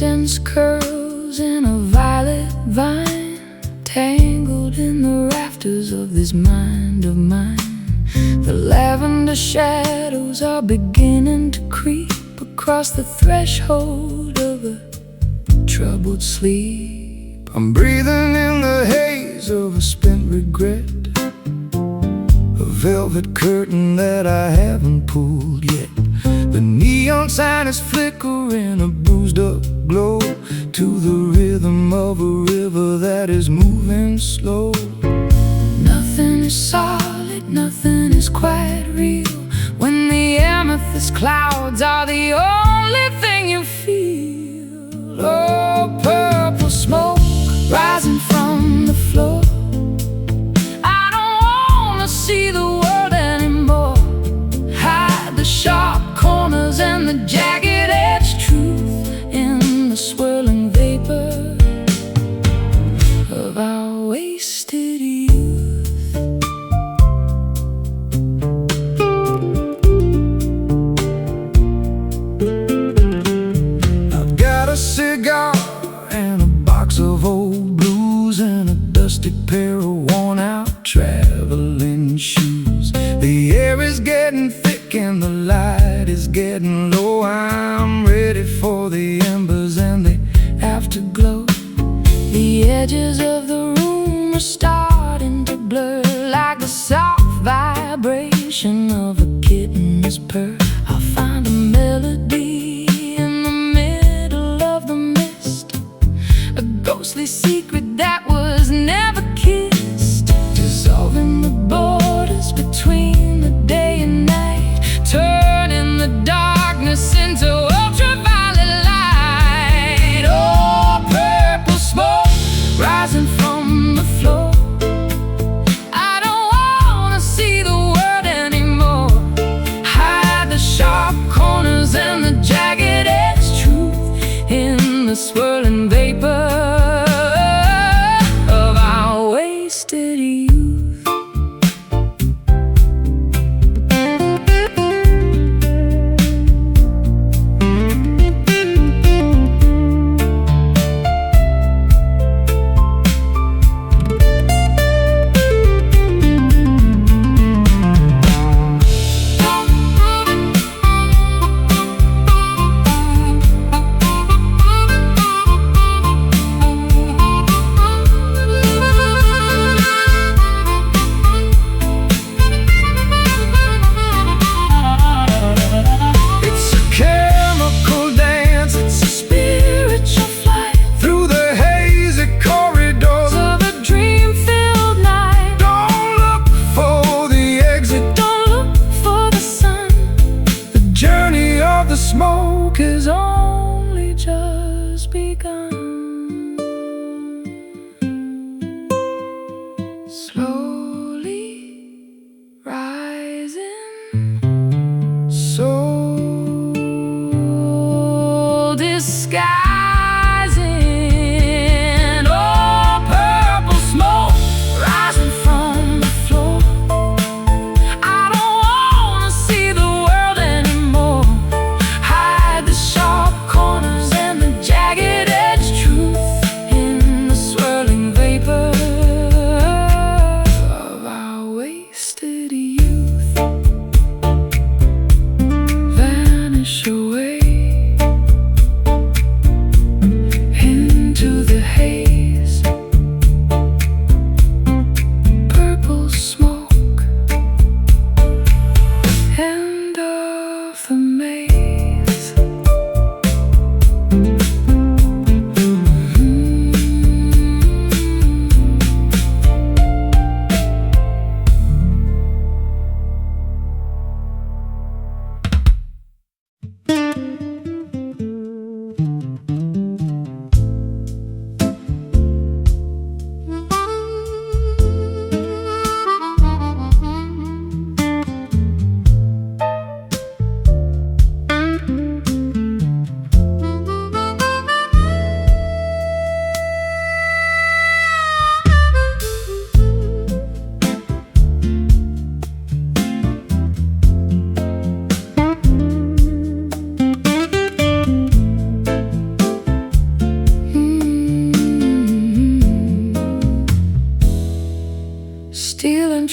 incense curls in a violet vine, tangled in the rafters of this mind of mine. The lavender shadows are beginning to creep across the threshold of a troubled sleep. I'm breathing in the haze of a spent regret, a velvet curtain that I haven't pulled yet. The neon sign is flickering a bruised up glow to the rhythm of a river that is moving slow. Nothing is solid, nothing is quite real when the amethyst clouds are the only thing you feel. Oh, purple smoke rising from the floor. I don't wanna see the world anymore. Hide the sharp corners and the jagged-edged truth in the swirling vapor of our wasted youth. I've got a cigar and a box of old blues and a dusty pair of worn-out traveling shoes. The air is getting thick and the light is getting low. I'm ready for the embers and the afterglow. The edges of the room are starting to blur like the soft vibration of a kitten's purr. I'll find a melody in the middle of the mist, a ghostly secret that was never kissed, dissolving the borders between the day and night, turning the darkness into ultraviolet light. Oh, purple smoke rising from the floor. I don't wanna see the world anymore. Hide the sharp corners and the jagged edged truth in the swirling vapor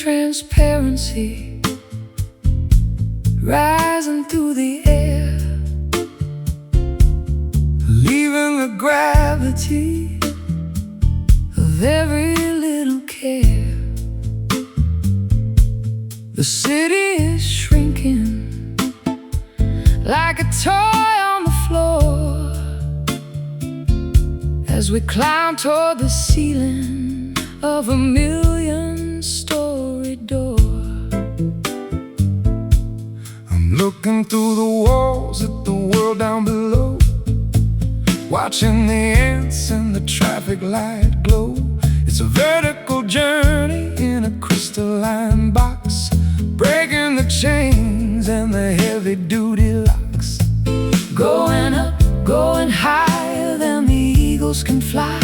transparency rising through the air, leaving the gravity of every little care. The city is shrinking like a toy on the floor as we climb toward the ceiling of a million-story door. I'm looking through the walls at the world down below, watching the ants and the traffic light glow. It's a vertical journey in a crystalline box, breaking the chains and the heavy-duty locks. Going up, going higher than the eagles can fly,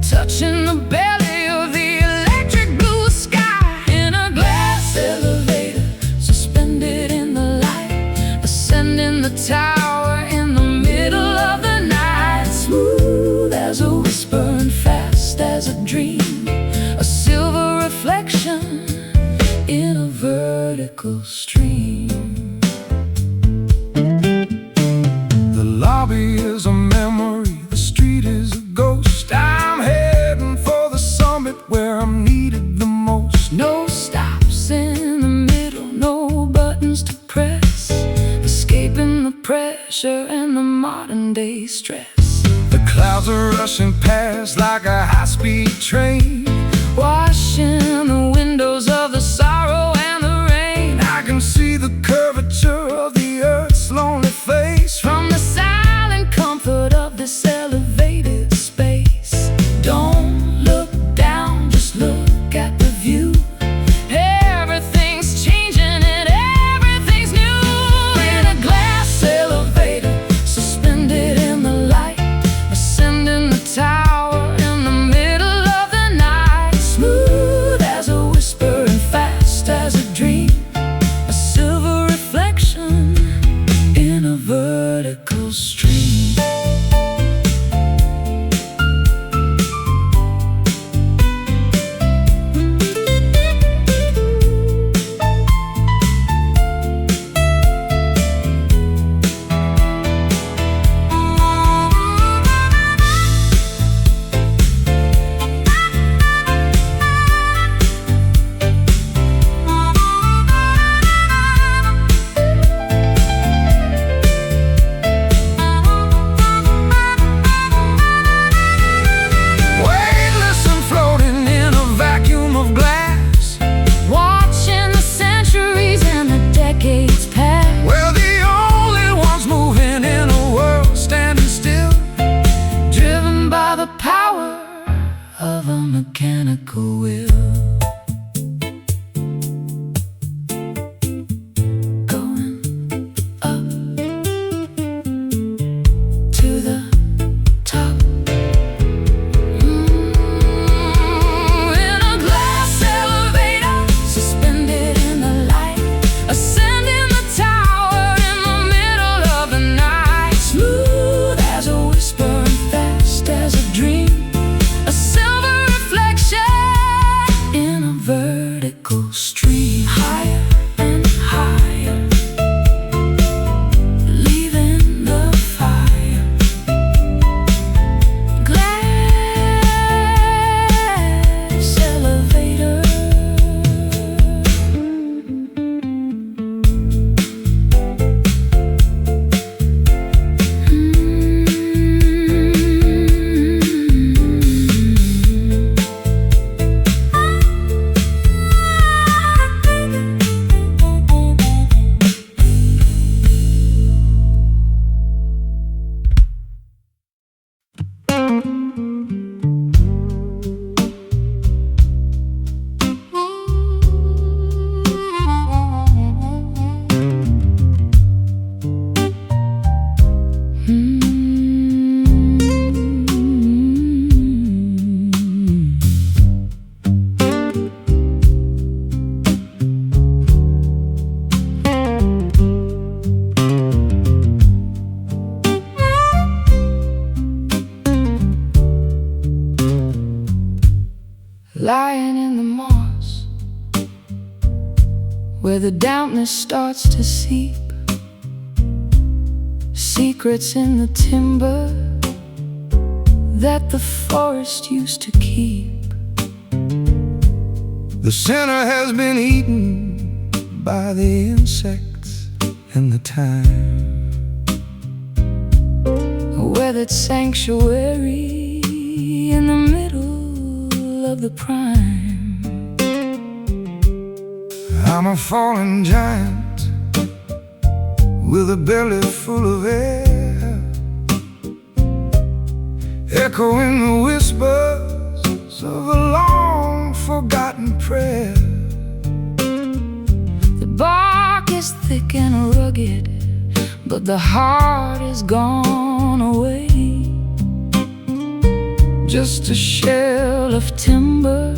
touching the belly of the electric blue sky. In a glass elevator, suspended in the light, ascending the tower in the middle of the night. Smooth as a whisper and fast as a dream, a silver reflection in a vertical stream. The lobby is a memory, the street is a ghost. I'm heading for the summit where I'm needed the most. No stops in the middle, no buttons to press, escaping the pressure and the modern day stress. The clouds are rushing past like a high-speed train, washing the windows of the sorrow and the rain. I can see the curvature of the earth's lonely face from the silent comfort of this elevated space. Don't look down, just look at the view. Everything's changing and everything's new. In a glass elevator, suspended in the light, ascending the tower in the middle of the night. where the dampness starts to seep, secrets in the timber that the forest used to keep. The sinner has been eaten by the insects and the time, a weathered sanctuary in the middle of the prime. I'm a fallen giant with a belly full of air, echoing the whispers of a long-forgotten prayer. The bark is thick and rugged, but the heart is gone away. Just a shell of timber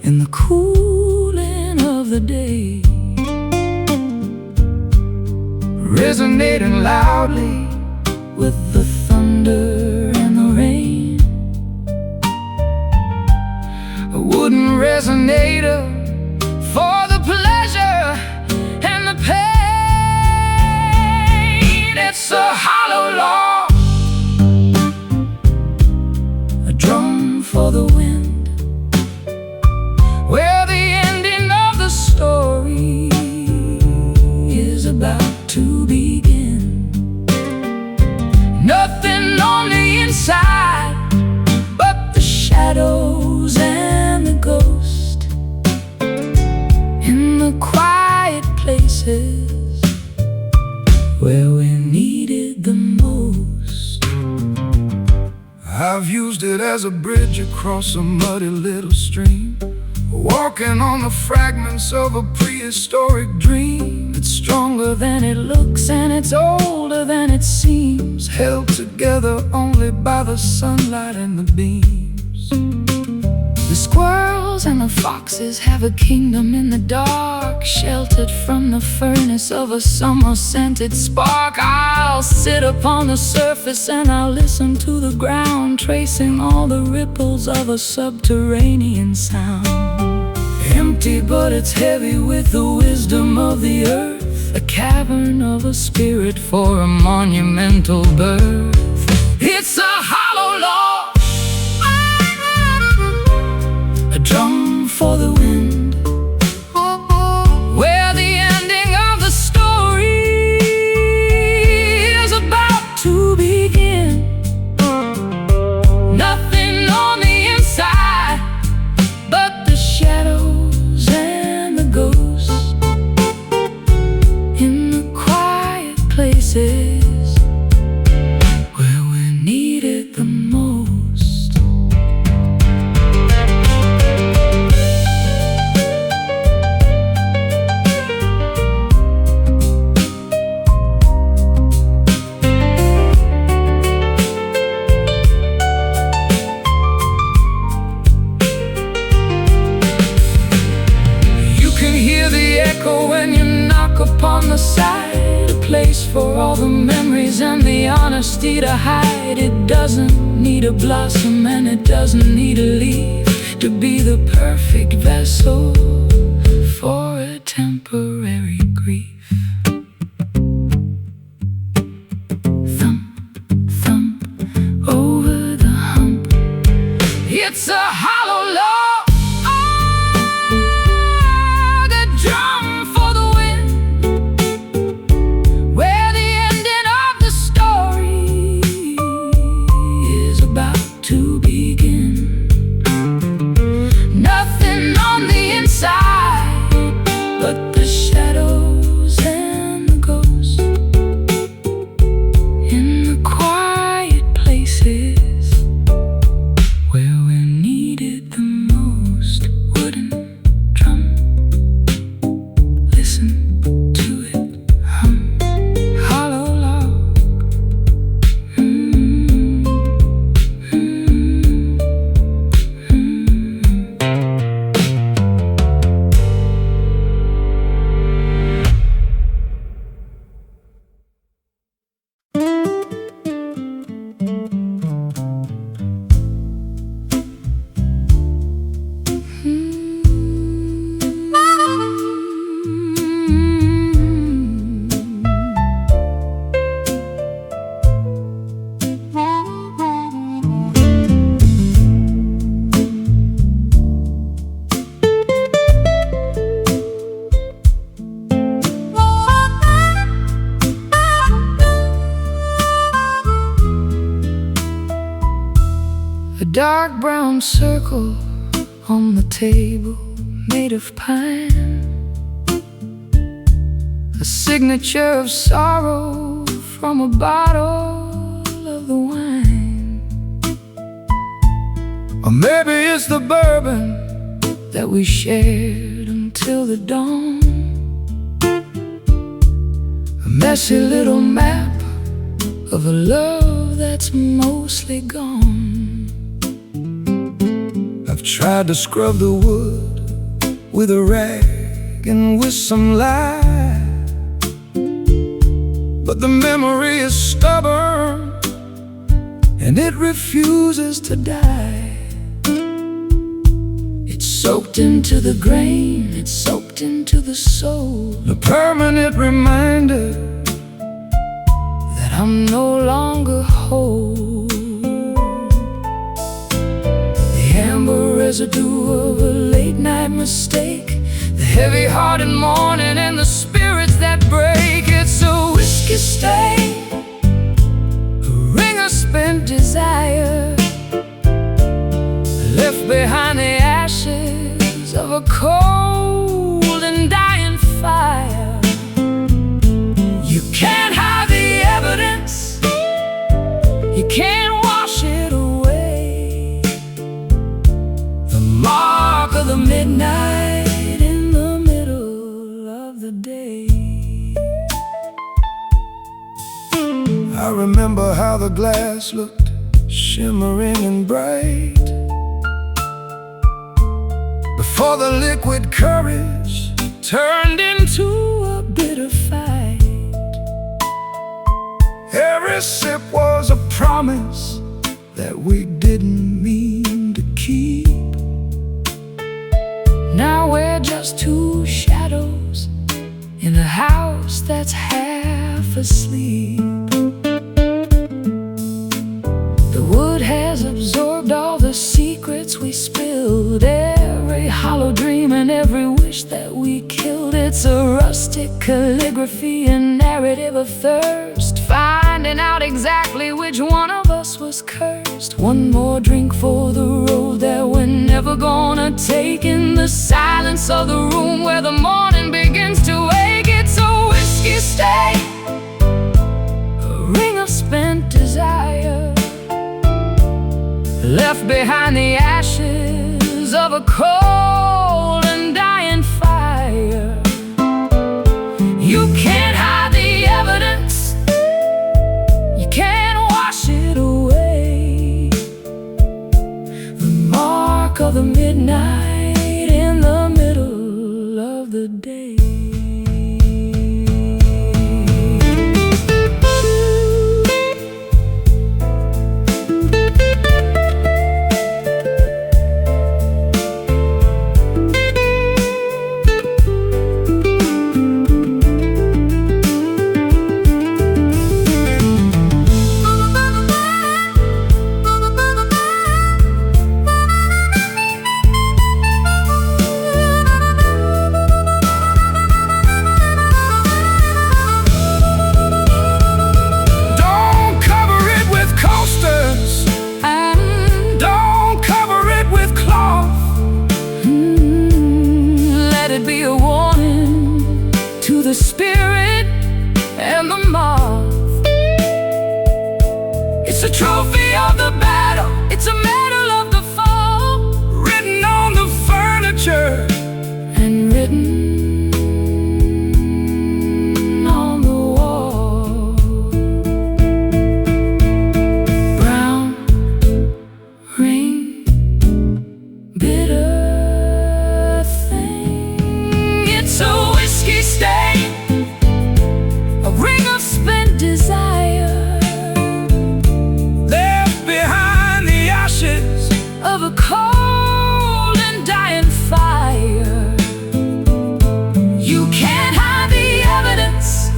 in the cooling of the day, resonating loudly with the thunder and the rain. A wooden resonator for the pleasure and the pain. It's a hollow log, a drum for the wind, where the ending of the story is about to begin. Nothing on the inside but the shadows and the ghost in the quiet places where we needed the most. I've used it as a bridge across a muddy little stream, walking on the fragments of a prehistoric dream. It's stronger than it looks and it's older than it seems, held together only by the sunlight and the beams. The squirrels and the foxes have a kingdom in the dark, sheltered from the furnace of a summer-scented spark. I'll sit upon the surface and I'll listen to the ground, tracing all the ripples of a subterranean sound. Empty, but it's heavy with the wisdom of the earth, a cavern of a spirit for a monumental birth. It's a hollow log, a drum for the wind, where the ending of the story is about to begin. Nothing on the inside but the shadows and the ghosts in the quiet places where we needed the most. You can hear the echo when you knock upon the side, a place for all the memories and the honesty to hide. It doesn't need a blossom and it doesn't need a leaf to be the perfect vessel for a temporary grief. Thump, thump, over the hump. It's a hollow log, a drum for the wind, where the ending of the story is about to begin. Nothing on the inside dark brown circle on the table made of pine, a signature of sorrow from a bottle of the wine. Or maybe it's the bourbon that we shared until the dawn, a messy little map of a love that's mostly gone. I've tried to scrub the wood with a rag and with some lye, but the memory is stubborn and it refuses to die. It's soaked into the grain, it's soaked into the soul, a permanent reminder that I'm no longer whole. The amber residue of a late night mistake, the heavy-hearted morning and the spirits that break. It's a whiskey stain, a ring of spent desire, left behind the ashes of a cold and dying fire. You can't hide the evidence, you can't wash it away. The mark of the midnight in the middle of the day. I remember how the glass looked shimmering and bright before the liquid courage Turned into a bitter fight. every sip was a promise that we didn't mean to keep. Now we're just two shadows in a house that's half asleep. The wood has absorbed all the secrets we spilled, every hollow dream and every wish that we killed. It's a rustic calligraphy, a narrative of thirst, finding out exactly which one of us was cursed. One more drink for the road that we're never gonna take, in the silence of the room where the morning begins to wake. It's a whiskey stain, a ring of spent desire, left behind the ashes of a cold and dying fire. You can't hide the evidence, you can't wash it away. The mark of the midnight in the middle of the day. Spirit and the moth. It's a trophy of the battle, it's a medal of the fall, written on the furniture and written on the wall. Brown ring, bitter thing. It's a whiskey stain, a ring of spent desire, left behind the ashes of a cold and dying fire. You can't hide the evidence,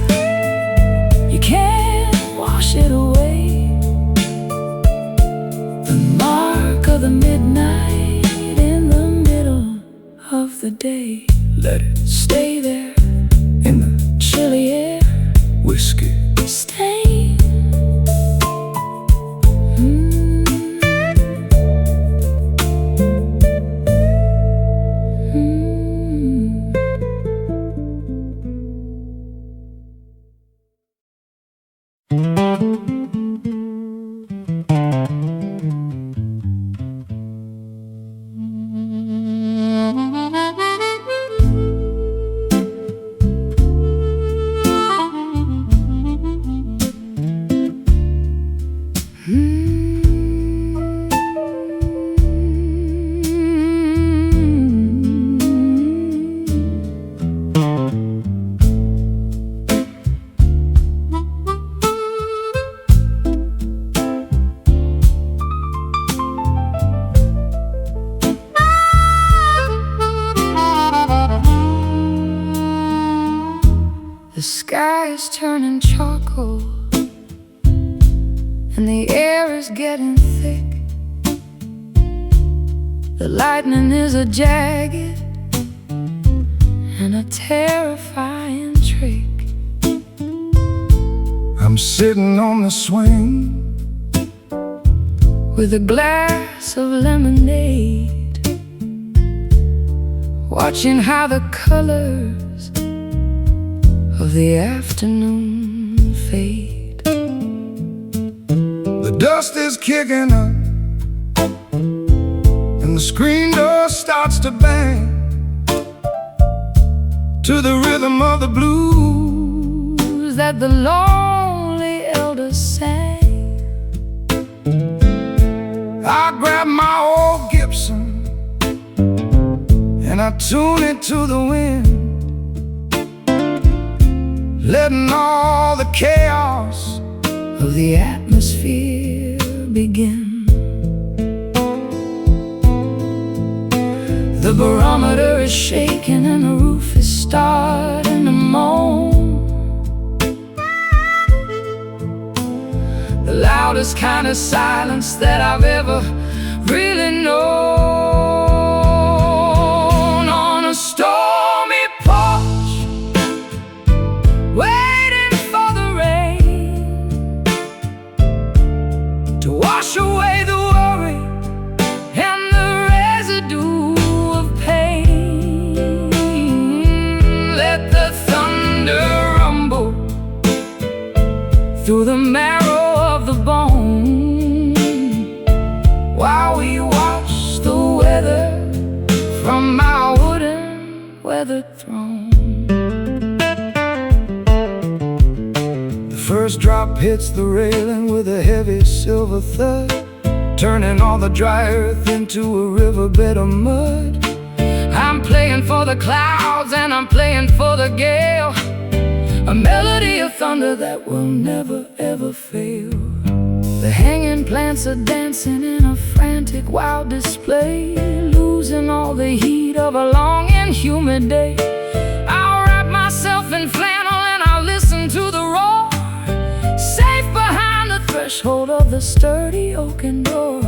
you can't wash it away. The mark of the midnight in the middle of the day. Let it Stay there in the chilly air, whiskey stain. The sky is turning charcoal, and the air is getting thick. The lightning is a jagged and a terrifying trick. I'm sitting on the swing with a glass of lemonade, watching how the colors of the afternoon fade. The dust is kicking up, and the screen door starts to bang to the rhythm of the blues that the lonely elders sang. I grab my old Gibson and I tune it to the wind, letting all the chaos of the atmosphere begin. The barometer is shaking and the roof is starting to moan. The loudest kind of silence that I've ever really known. On a stormy porch, waiting for the rain to wash away the worry and the residue of pain. Let the thunder rumble through the marrow of the bone, while we watch the weather from our wooden weathered throne. The first drop hits the railing with a heavy silver thud, turning all the dry earth into a riverbed of mud. I'm playing for the clouds and I'm playing for the gale, a melody of thunder that will never ever fail. The hanging plants are dancing in a frantic wild display, losing all the heat of a long and humid day. I'll wrap myself in flannel and I'll listen to the roar, safe behind the threshold of the sturdy oaken door.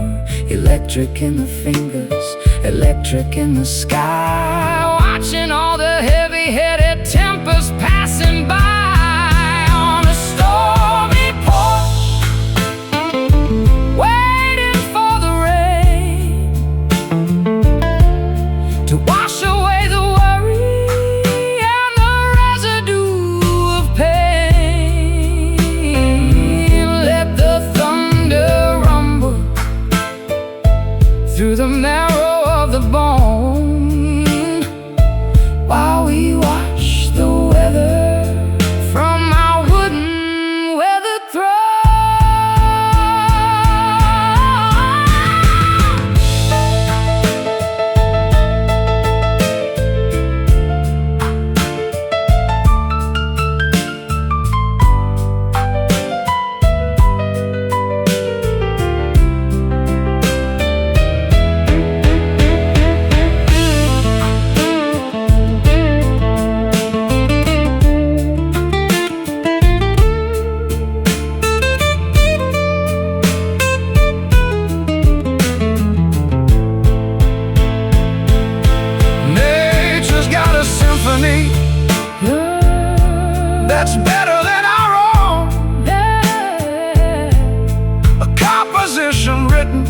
Electric in the fingers, electric in the sky, watching all the heavy-headed tempers passing by. On a stormy porch, waiting for the rain to wash away the worry and the residue of pain. Let the thunder rumble through the marrow of the bone, while we watch the weather from our wooden weathered throne. That's better than our own, a composition written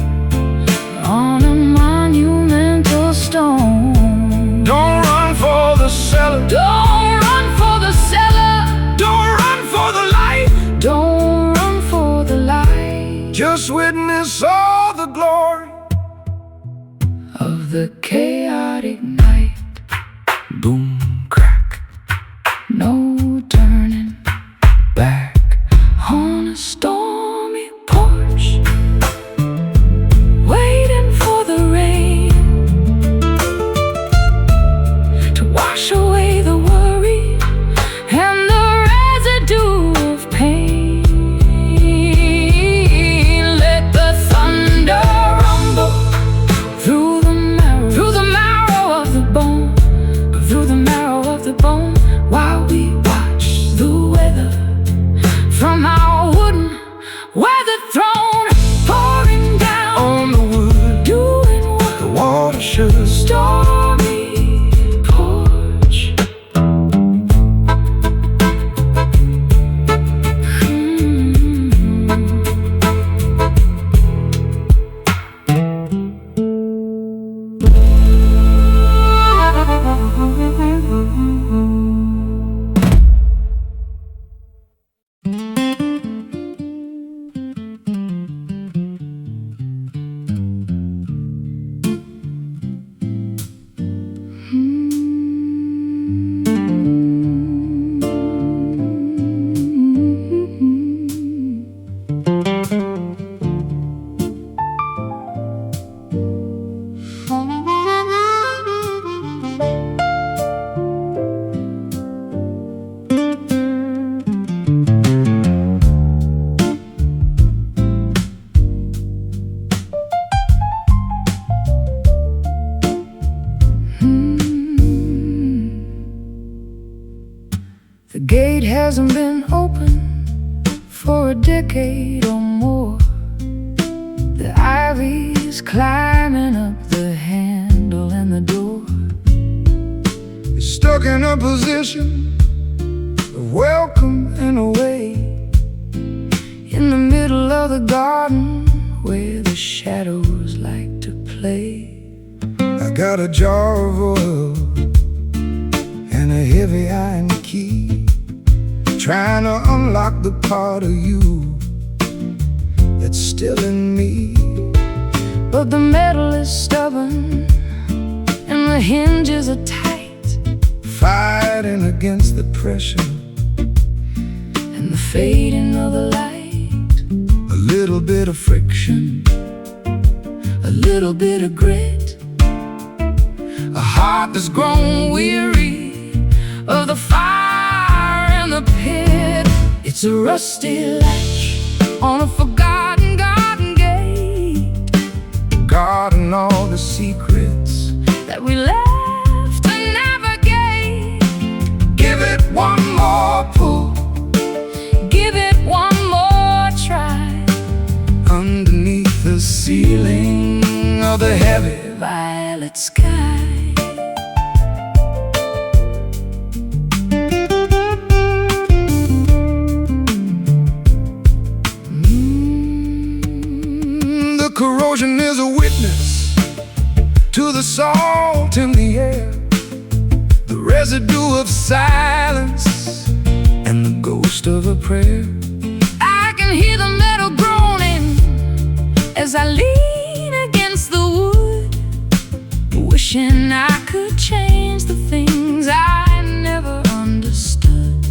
on a monumental stone. Don't run for the cellar, Don't run for the cellar, don't run for the light, don't run for the light just witness all the glory of the chaotic night. Boom, crack, No turning back. On a stormy porch, waiting for the rain The gate hasn't been open for a decade or more. The ivy's climbing up the handle and the door is stuck in a position of welcome and away, in the middle of the garden where the shadows like to play. I got a jar of oil and a heavy iron key, trying to unlock the part of you that's still in me. But the metal is stubborn and the hinges are tight, fighting against the pressure and the fading of the light. A little bit of friction, a little bit of grit, a heart that's grown weary of the fire and the pit. It's a rusty latch on a forgotten garden gate, guarding all the secrets that we left to navigate. Give it one more pull, give it one more try, underneath the ceiling of the heavy violet sky. The corrosion is a witness to the salt in the air, the residue of silence and the ghost of a prayer. I can hear the metal groaning as I lean against the wood, wishing I could change the things I never understood.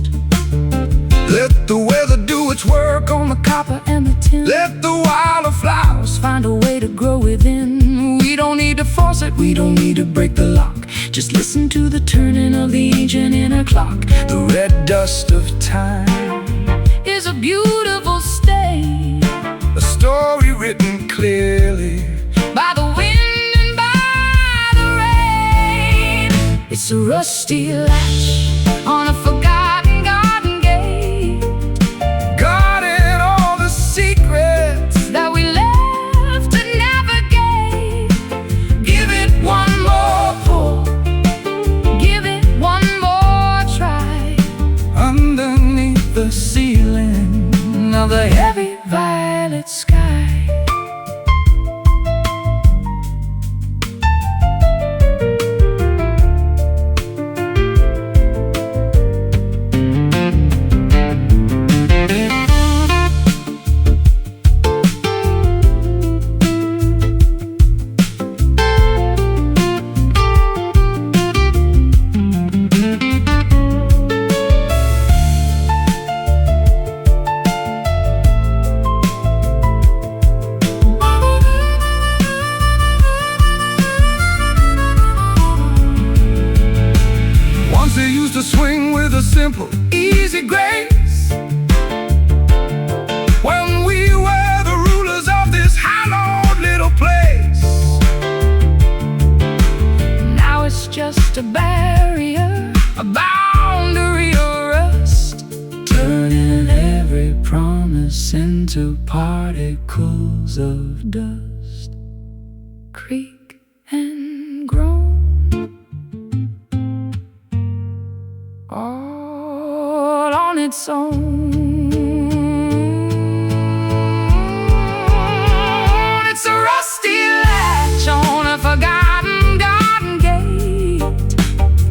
Let the weather do its work on the Copper and the tin, let the wildflowers find a way to grow within. We don't need to force it, we don't need to break the lock. Just listen to the turning of the ancient inner clock. The red dust of time is a beautiful stain, a story written clearly by the wind and by the rain. It's a rusty latch on a forgotten garden gate, guarding all the secrets that we left to navigate. Give it one more pull, give it one more try, underneath the ceiling of the heavy violet sky. They used to swing with a simple, easy grace, when we were the rulers of this hallowed little place. Now it's just a barrier, a boundary of rust, turning every promise into particles of dust. Creak and groan, all on its own. It's a rusty latch on a forgotten garden gate,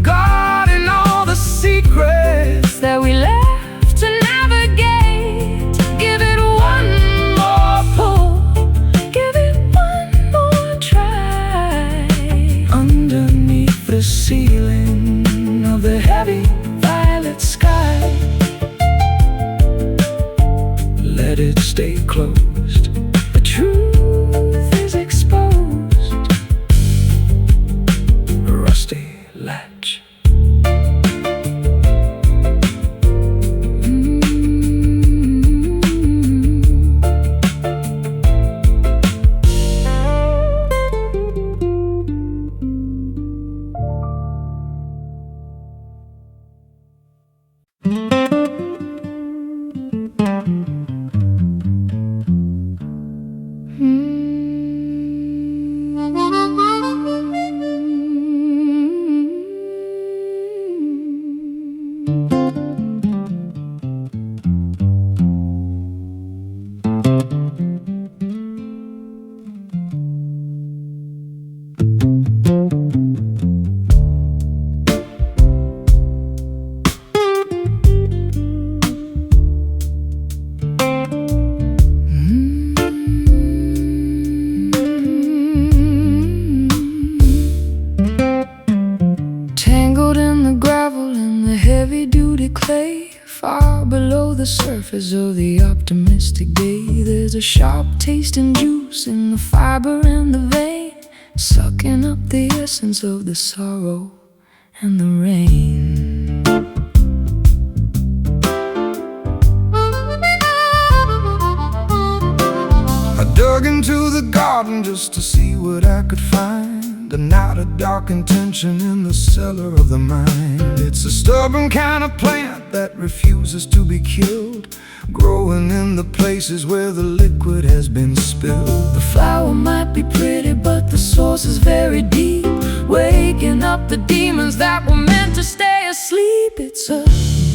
guarding all the secrets that we left to navigate. Give it one more pull, give it one more try, underneath the ceiling of the heavy violet sky. Let it stay closed, The truth is exposed. a rusty latch. clay, far below the surface of the optimistic day. There's a sharp taste and juice in the fiber and the vein, sucking up the essence of the sorrow and the rain. I dug into the garden just to see what I could find, and not a dark intention in the cellar of the mind. It's a stubborn kind of plant that refuses to be killed, growing in the places where the liquid has been spilled. The flower might be pretty, but the source is very deep, waking up the demons that were meant to stay asleep. It's a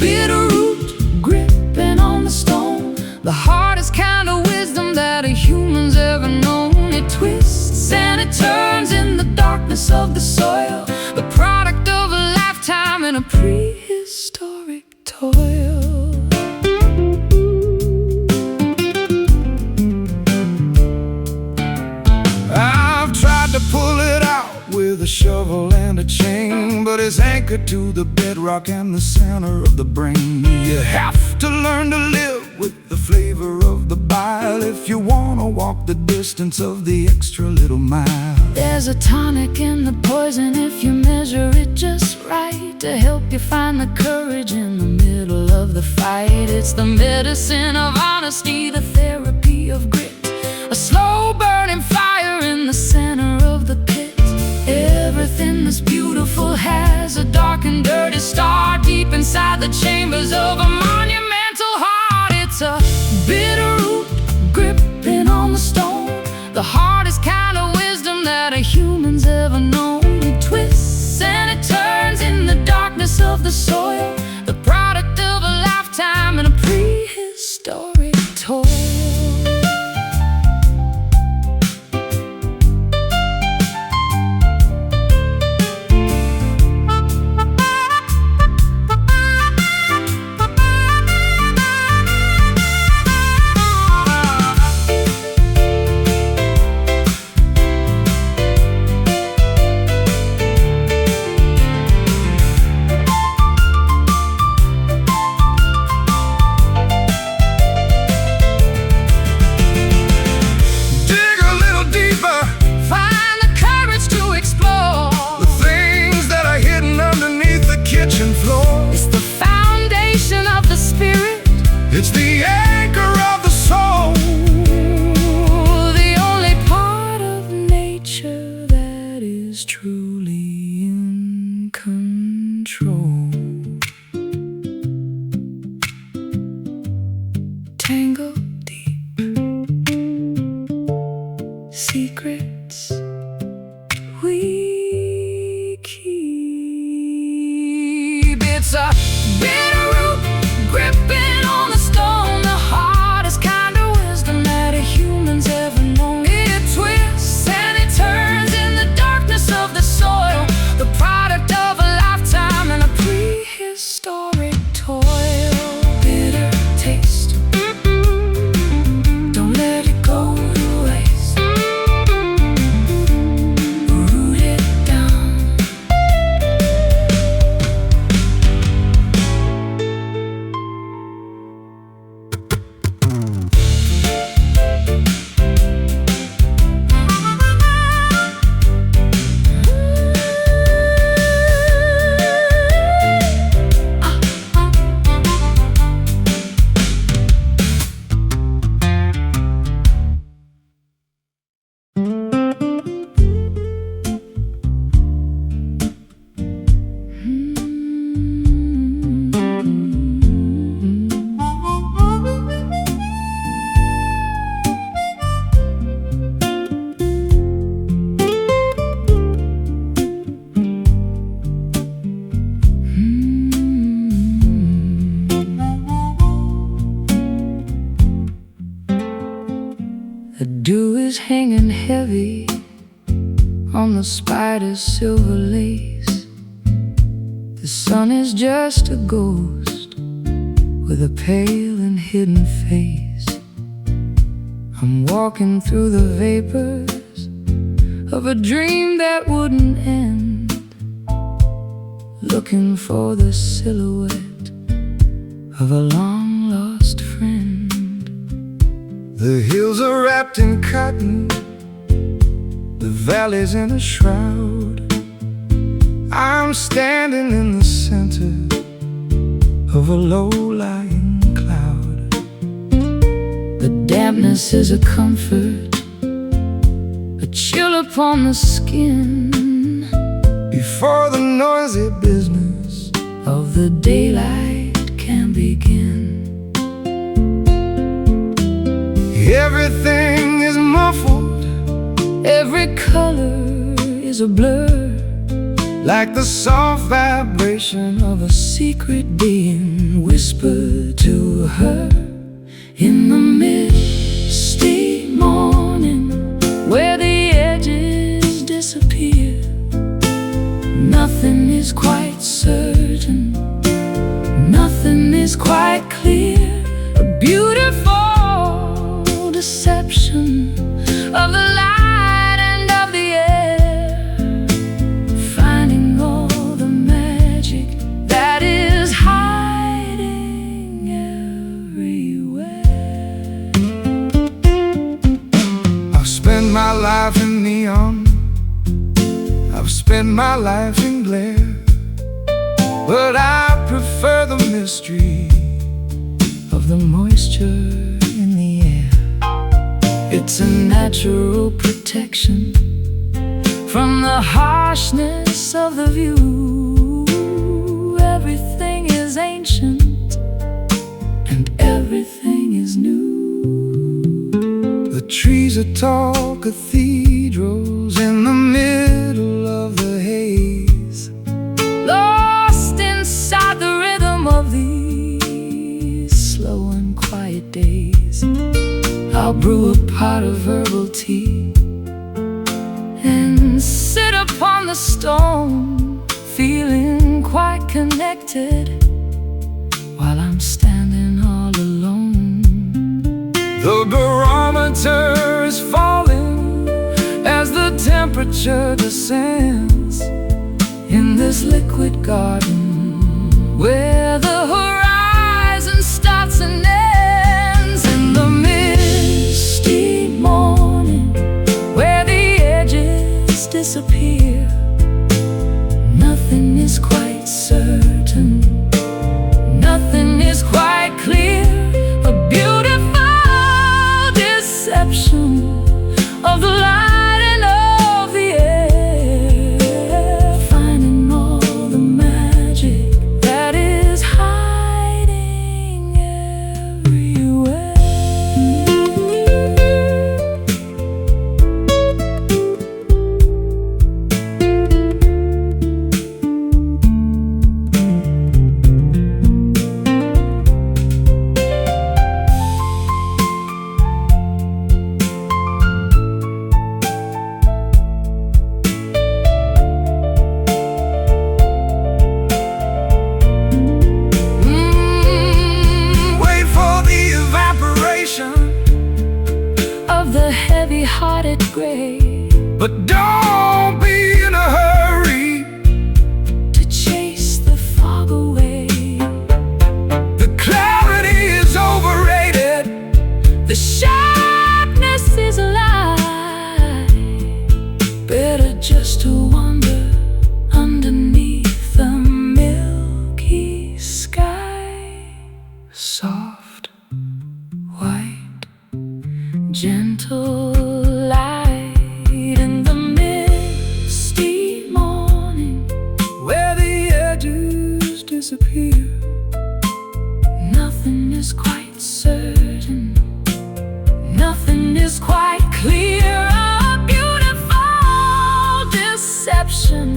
bitter root gripping on the stone, the hardest kind of wisdom that a human's ever known. It twists and it turns in the darkness of the soil, the product of a lifetime in a prehistoric toil. I've tried to pull it out with a shovel and a chain, but it's anchored to the bedrock and the center of the brain. You have to learn to live with the flavor of the bile if you wanna walk the distance of the extra little mile. There's a tonic in the poison if you measure it just right, to help you find the courage in the middle of the fight. It's the medicine of honesty, the therapy of grit, a slow burning fire in the center of the pit. Everything that's beautiful has a dark and dirty star deep inside the chambers of a monumental heart. It's a bitter root gripping on the stone, the hardest kind of wisdom that a human's ever known. It twists and it turns in the darkness of the soil, the product of a lifetime in a prehistoric toil. It's the anchor of the soul, the only part of nature that is truly in control. Tangled deep, secrets we keep. It's a bitter root gripping on the stone, the hardest kind of wisdom that a human's ever known. It twists and it turns in the darkness of the soil, the product of a lifetime in a prehistoric toil. Bitter taste, don't let it go to waste. Root it down. The dew is hanging heavy on the spider's silver lace. The sun is just a ghost with a pale and hidden face. I'm walking through the vapors of a dream that wouldn't end, looking for the silhouette of a long-lost friend. The hills are wrapped in cotton, the valley's in a shroud. I'm standing in the center of a low-lying cloud. The dampness is a comfort, a chill upon the skin, before the noisy business of the daylight can begin. Everything is muffled, Every color is a blur, like the soft vibration of a secret being whispered to her in the misty morning, where the edges disappear. Nothing is quite certain, nothing is quite clear. A beautiful deception of the light and of the air, finding all the magic that is hiding everywhere. I've spent my life in neon, I've spent my life in glare, but I prefer the mystery Of the moisture in the air. It's a natural protection from the harshness of the view. Everything is ancient and everything is new. The trees are tall cathedrals in the middle of the haze, Lost inside the rhythm of these slow and quiet days. I'll brew a pot of herbal tea and sit upon the stone, feeling quite connected while I'm standing all alone. the barometer is falling as the temperature descends In this liquid garden where the horizon starts and ends. In the misty morning where the edges disappear, nothing is quite certain, nothing is quite clear. A beautiful deception of the light and of the air, finding all the magic that is hiding everywhere. Wait for the evaporation, Of the heavy-hearted gray, but don't be in a hurry. to chase the fog away. The clarity is overrated, The sharpness is a lie. Better just to wander underneath the milky sky. soft, White, gentle light in the misty morning where the edges disappear. Nothing is quite certain, nothing is quite clear. A beautiful deception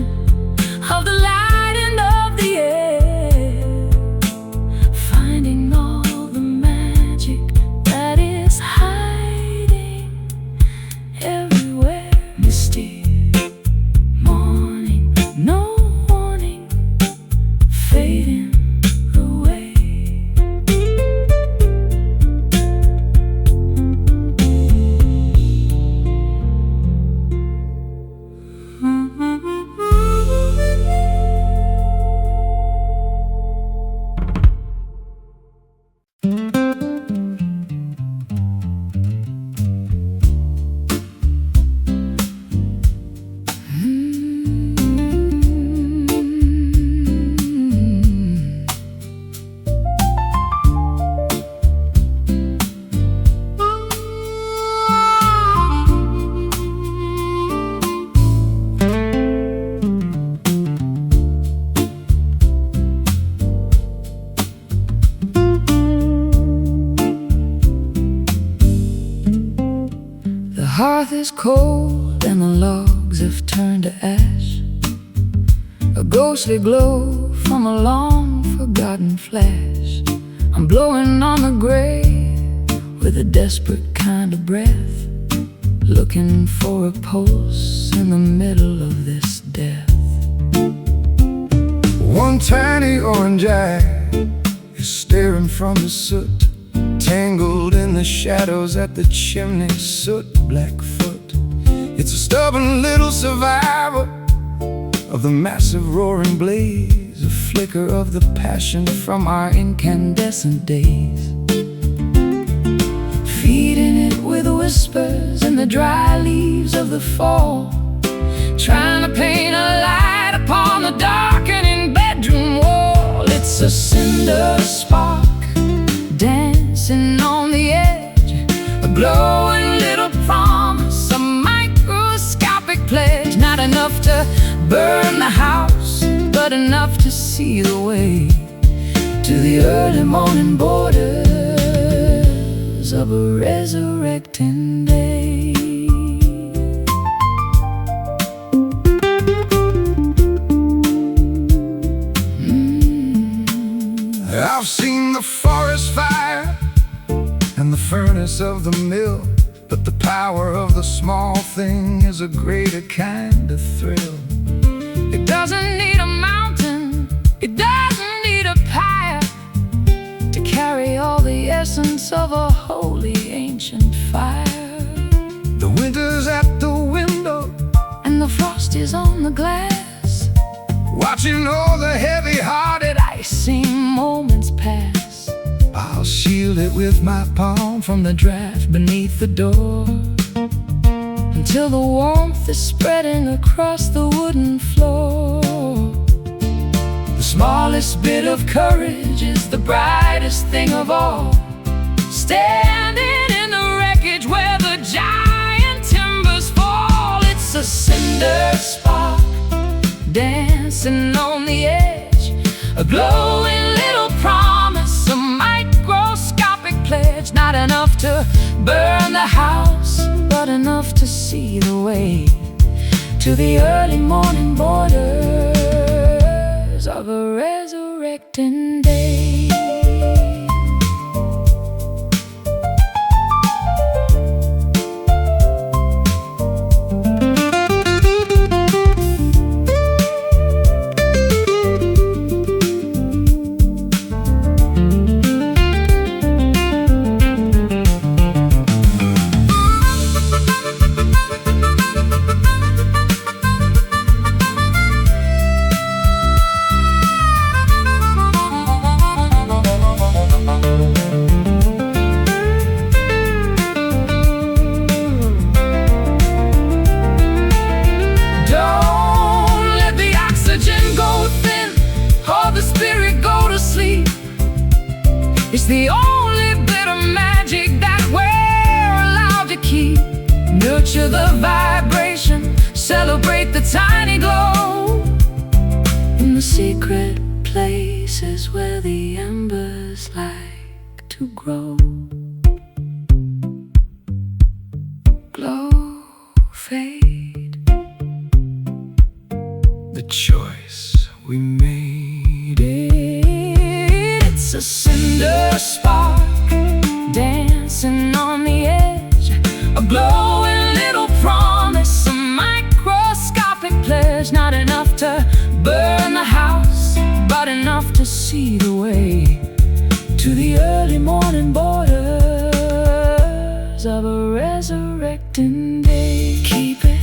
of the light and of the air, finding all the magic that is hiding everywhere. Misty morning, no warning, fading away. hearth is cold and the logs have turned to ash. A ghostly glow from a long forgotten flash. I'm blowing on the grave with a desperate kind of breath, looking for a pulse in the middle of this death. One tiny orange eye is staring from the soot, tangled in the shadows at the chimney, soot Blackfoot. It's a stubborn little survivor of the massive roaring blaze, a flicker of the passion from our incandescent days. Feeding it with whispers in the dry leaves of the fall, trying to paint a light upon the darkening bedroom wall. It's a cinder spark dancing on the edge, a glowing little promise, a microscopic pledge. Not enough to burn the house, but enough to see the way to the early morning borders of a resurrecting day. I've seen the forest fire and the furnace of the mill, but the power of the small thing is a greater kind of thrill. It doesn't need a mountain, it doesn't need a pyre to carry all the essence of a holy ancient fire. The winter's at the window And the frost is on the glass, watching all the heavy-hearted icy moments pass. I'll shield it with my palm From the draft beneath the door, until the warmth is spreading across the wooden floor. The smallest bit of courage is the brightest thing of all, standing in the wreckage where the giant timbers fall. It's a cinder spark dancing on the edge, a glowing little promise, a microscopic pledge. Not enough to burn the house, but enough to see the way to the early morning borders of a resurrecting day. It's the only bit of magic that we're allowed to keep. Nurture the vibration, celebrate the tiny glow in the secret places where the embers like to grow. Glow, fade, the choice we made. It's a cinder spark dancing on the edge, a glowing little promise, a microscopic pledge. Not enough to burn the house, but enough to see the way to the early morning borders of a resurrecting day. Keep it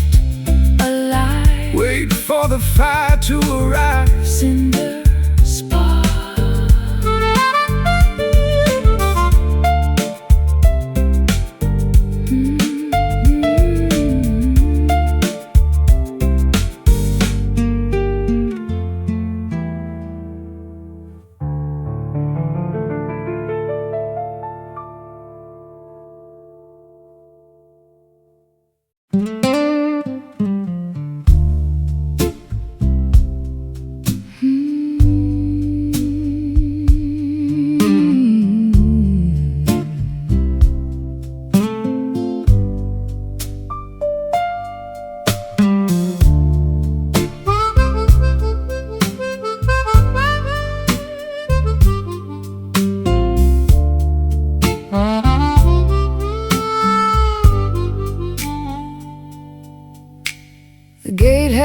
alive, Wait for the fire to arrive. cinder spark.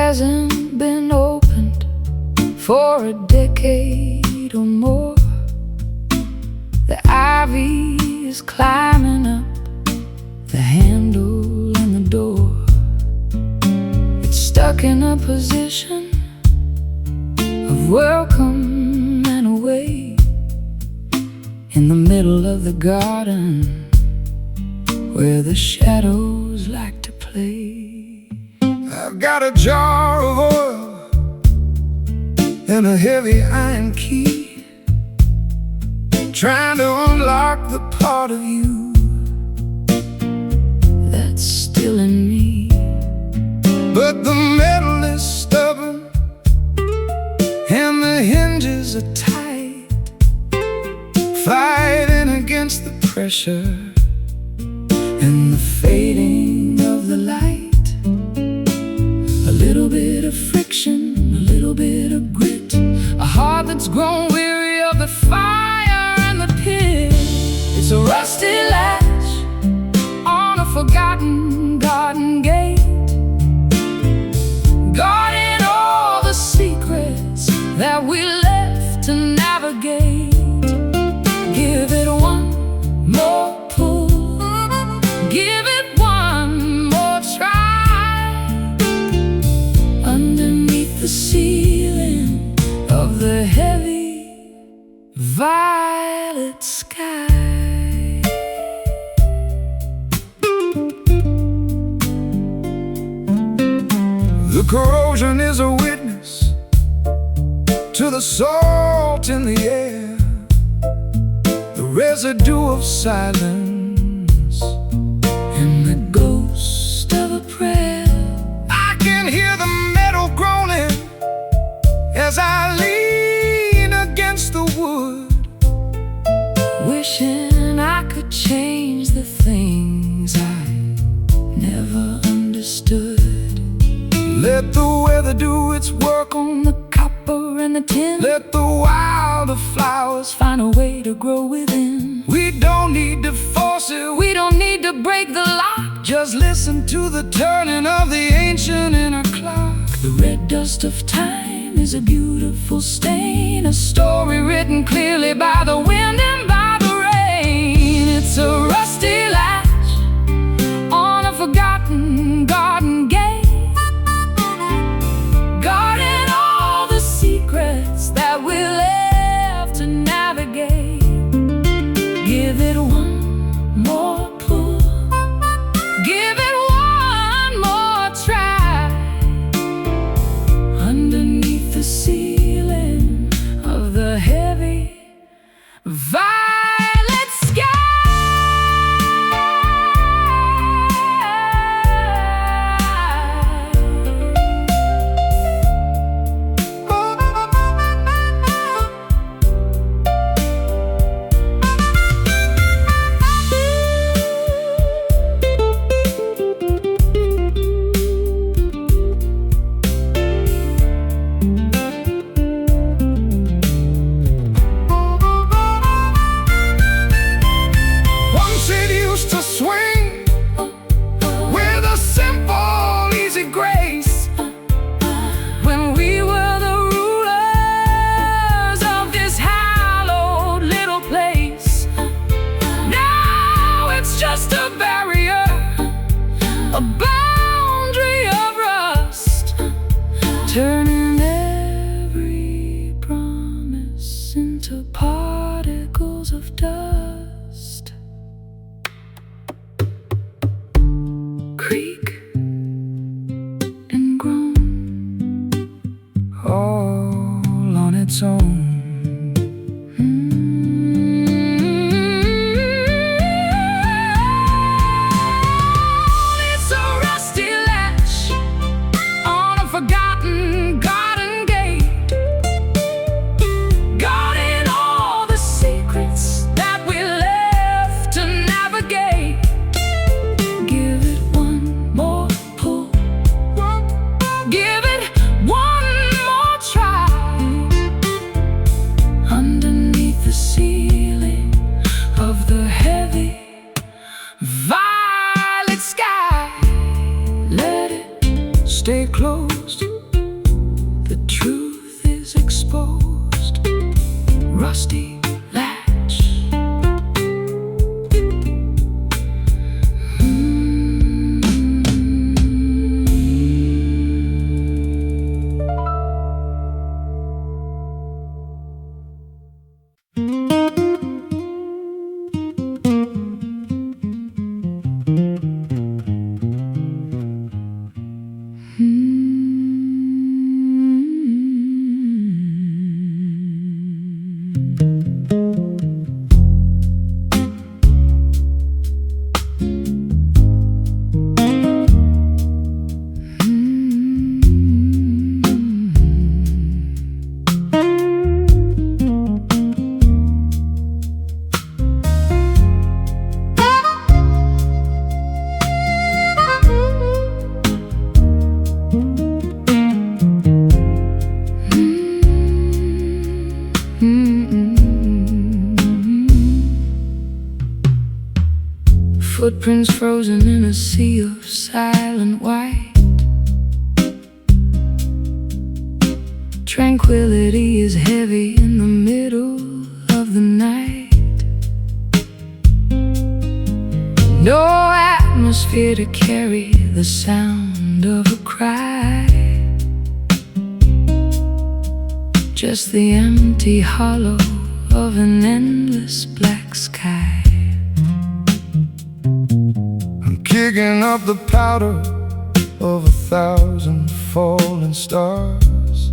hasn't been opened for a decade or more. The ivy is climbing up the handle and the door. It's stuck in a position of welcome and away, in the middle of the garden where the shadows like to play. I've got a jar of oil and a heavy iron key, trying to unlock the part of you That's still in me. but the metal is stubborn and the hinges are tight, fighting against the pressure and the fading of the light. A little bit of friction, a little bit of grit, a heart that's grown weary of the fire and the pit. It's a rusty latch on a forgotten garden gate, guarding all the secrets that we left to navigate. Give it one more pull, give it one more try, underneath the ceiling of the heavy violet sky. The corrosion is a witness to the salt in the air, the residue of silence And the ghost of a prayer. I can hear the metal groaning as I lean against the wood, Wishing I could change the things I never understood. let the weather do its work On the copper and the tin, let the wilder flowers find a way to grow within. we don't need to force it, We don't need to break the lock, just listen to the turning of the ancient inner clock. the red dust of time is a beautiful stain, a story written clearly by the wind and by the rain. It's a rusty latch on a forgotten garden gate, guarding all the secrets that we left to navigate. Give it one more pull, give it one more try, underneath the ceiling of the heavy violet sky. Once it used to swing with a simple, easy grace, When we were the rulers of this hallowed little place, now it's just a barrier, a boundary of rust, turning every promise into particles of dust. Creak and groan, all on its own. It's a rusty latch on a forgotten garden gate, guarding all the secrets that we left Footprints frozen in a sea of silent white. Tranquility is heavy in the middle of the night. No atmosphere to carry the sound of a cry. Just the empty hollow of an endless black sky. I'm kicking up the powder of 1,000 falling stars,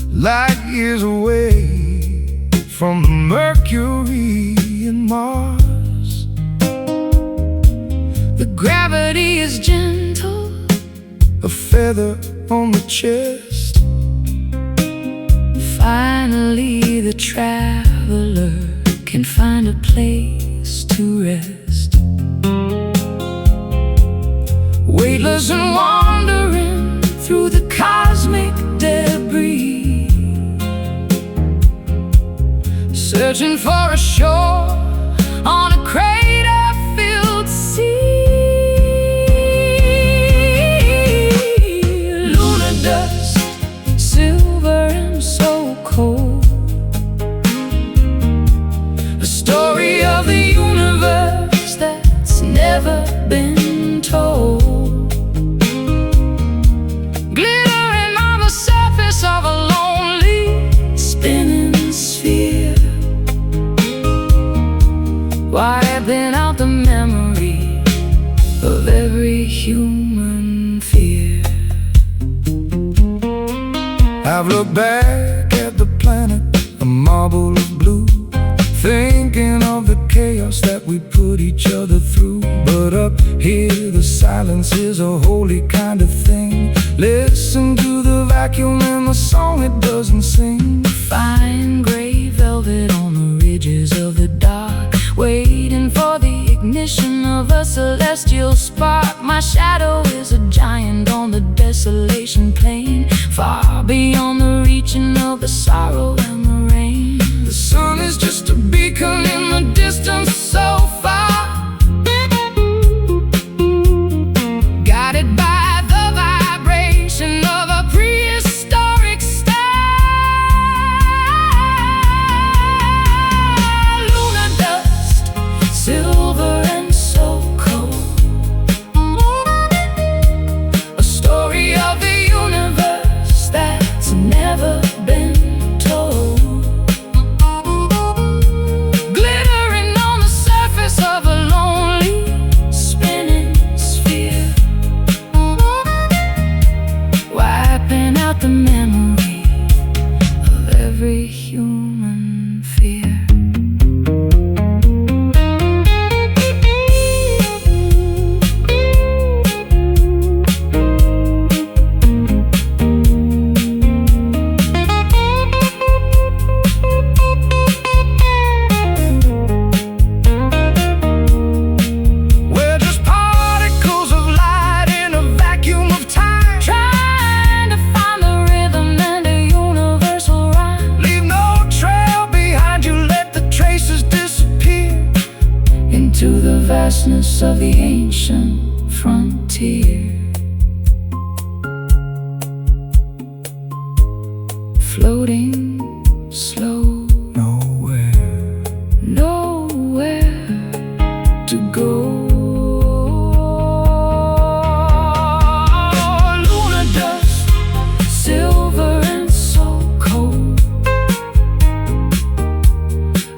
light years away from Mercury and Mars. The gravity is gentle, a feather on the chest. Finally the traveler can find a place to rest. Weightless and wandering through the cosmic debris, searching for a shore on a crater-filled sea. Lunar dust, silver and so cold, a story of the universe that's never been told. Glittering on the surface of a lonely spinning sphere, wiping out the memory of every human fear. I've looked back at the planet, a marble of blue, thinking of the chaos that we put each other through. But up here the silence is a holy kind of thing. Listen to the vacuum and the song it doesn't sing. Fine gray velvet on the ridges of the dark, waiting for the ignition of a celestial spark. My shadow is a giant on the desolation plain, far beyond the reaching of the sorrow and the rain. The sun is just a beacon in the distance so far, guided by the vibration of a prehistoric star. Lunar dust, silver and so cold, a story of the universe that's never been told. Glittering on the surface of a lonely spinning sphere, wiping out the memory of every human fear. We're just particles of light in a vacuum of time, trying to find the rhythm and a universal rhyme. Leave no trail behind you, let the traces disappear into the vastness of the ancient frontier. Floating slow, nowhere to go. Lunar dust, silver and so cold,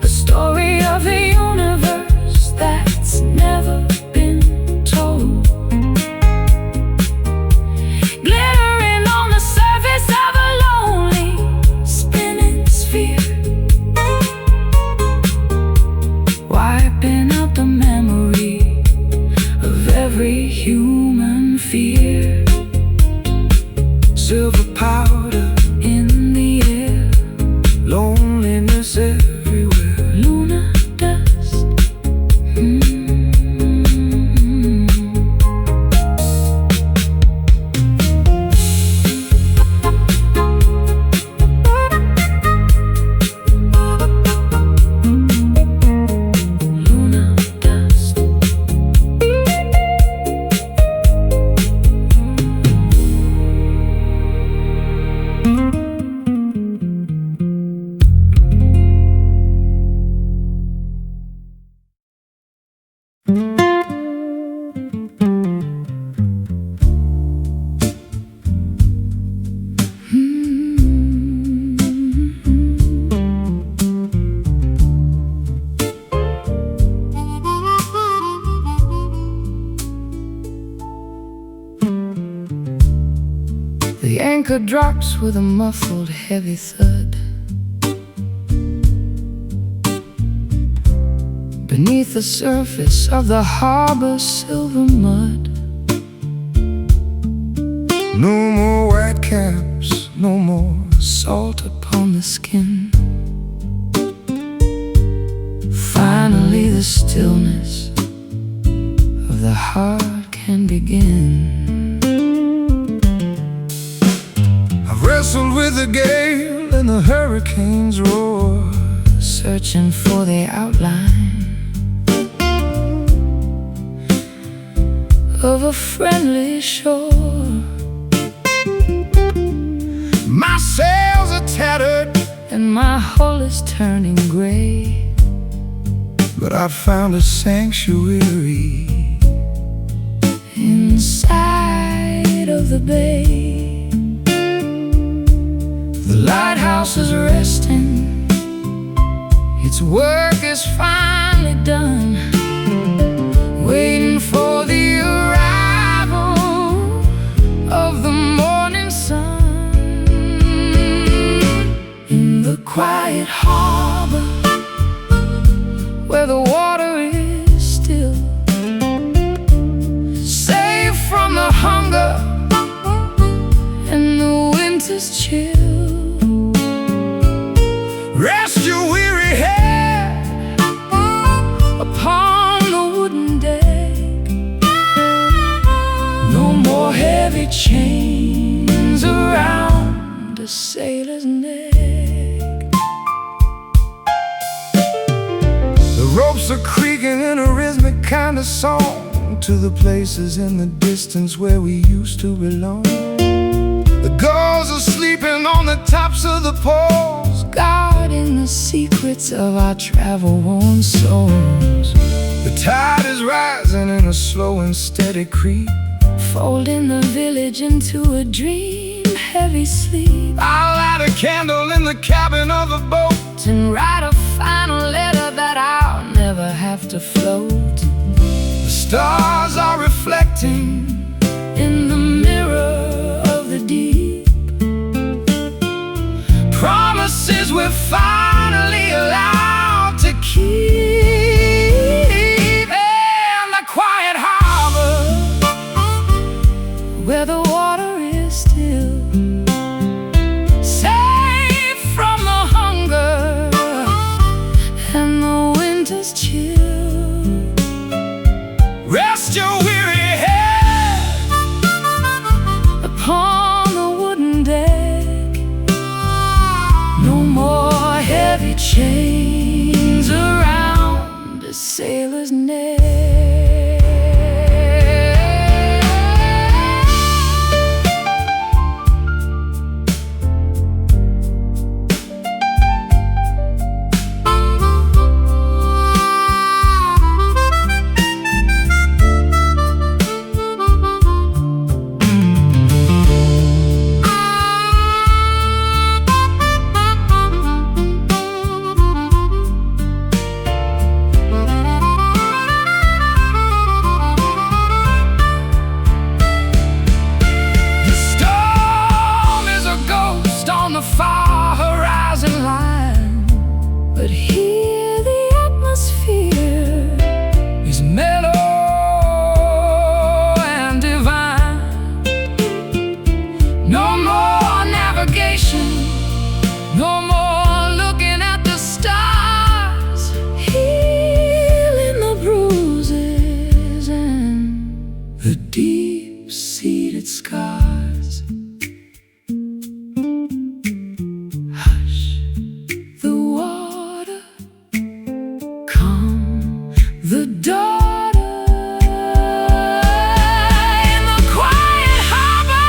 a story of the universe that's never been told. anchor drops with a muffled, heavy thud. Beneath the surface of the harbor's silver mud. No more white caps, no more Salt upon the skin. Finally the stillness of the heart can begin. I've wrestled with the gale and the hurricane's roar, Searching for the outline of a friendly shore. My sails are tattered And my hull is turning gray, but I found a sanctuary inside of the bay. The lighthouse is resting, its work is finally done, waiting for the arrival of the morning sun. In the quiet harbor, where the water is still, safe from the hunger and the winter's chill. Rest your weary head Upon the wooden deck, no more heavy chains around a sailor's neck. The ropes are creaking in a rhythmic kind of song to the places in the distance where we used to belong. The gulls are sleeping on the tops of the poles, Guarding the secrets of our travel-worn souls. the tide is rising in a slow and steady creep. Folding the village into a dream, heavy sleep. I'll light a candle in the cabin of a boat And write a final letter that I'll never have to float. The stars are reflecting In the mirror of the deep, promises we're finally allowed to keep. In the quiet harbor, where the water is still, safe from the hunger and the winter's chill. Rest your weary head Upon the wooden deck, no more heavy chains around a sailor's neck. Far horizon line, but here the atmosphere is mellow and divine. No more navigation, no more looking at the stars, healing the bruises and the deep-seated scars. The daughter in the quiet harbor,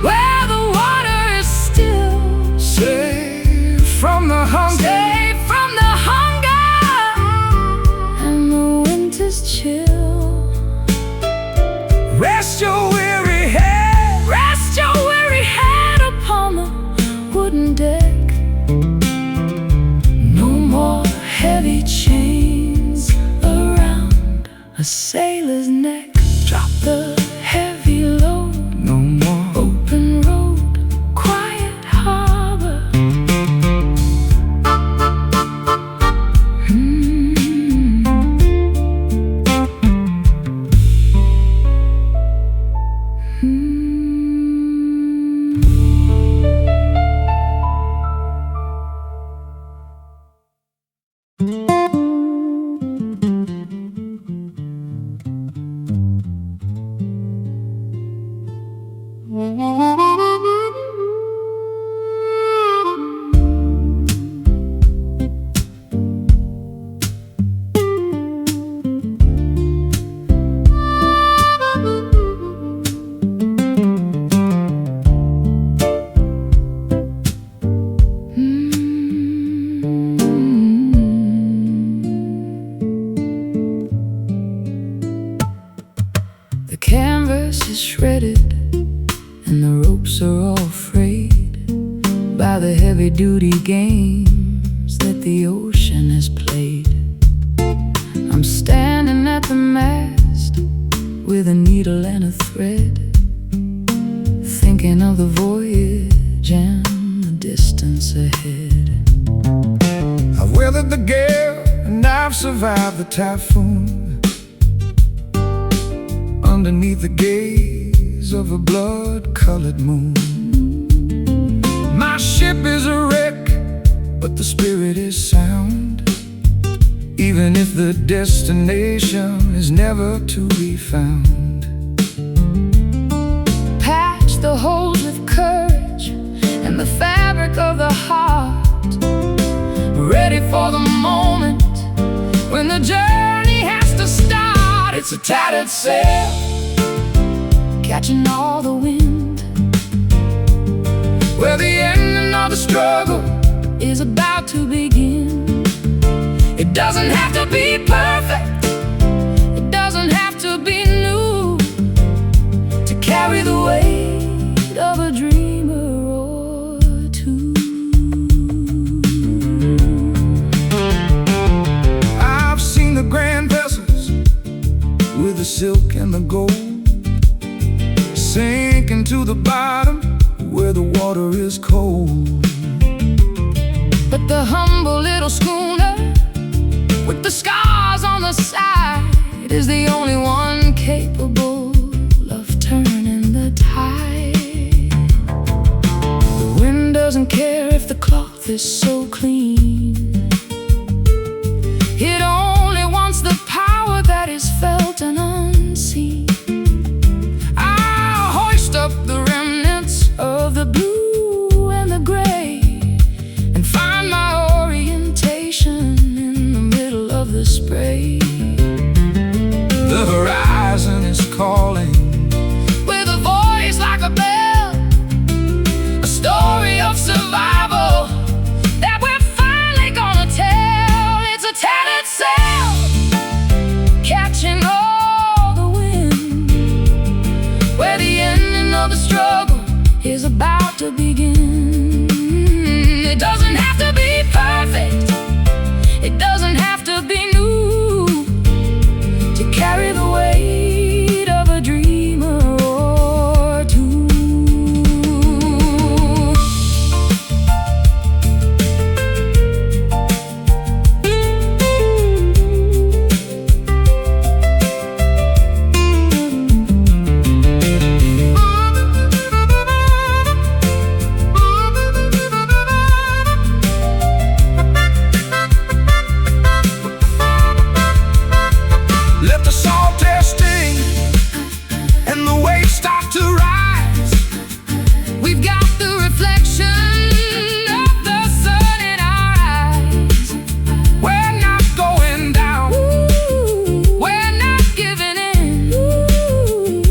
where the water is still, safe from the hunger, safe from the hunger and the winter's chill. Rest your weary head, Rest your weary head upon the wooden deck. No more heavy chains around a sailor's neck. Drop the heavy load, no more open the ocean has played. I'm standing at the mast with a needle and a thread, thinking of the voyage and the distance ahead. I've weathered the gale and I've survived the typhoon, underneath the gaze of a blood-colored moon. My ship is a wreck, but the spirit is sound, even if the destination is never to be found. Patch the holes with courage and the fabric of the heart, ready for the moment when the journey has to start. It's a tattered sail, catching all the wind, where the ending of the struggle is about to begin. It doesn't have to be perfect, it doesn't have to be new, to carry the weight of a dreamer or two. I've seen the grand vessels with the silk and the gold sinking to the bottom where the water is cold. But the humble little schooner with the scars on the side is the only one capable of turning the tide. The wind doesn't care if the cloth is so clean, it only wants the power that is felt and unseen. I'll hoist up the remnants of the blue and the gray and find my orientation in the middle of the spray. The horizon is calling With a voice like a bell, a story of survival that we're finally gonna tell. It's a tattered sail, catching all the wind, where the ending of the struggle is about to begin. It doesn't have to be perfect, it doesn't have to be new, to carry the weight of a dreamer or two. Let the salt air sting and the waves start to rise. We've got the reflection of the sun in our eyes. We're not going down, We're not giving in.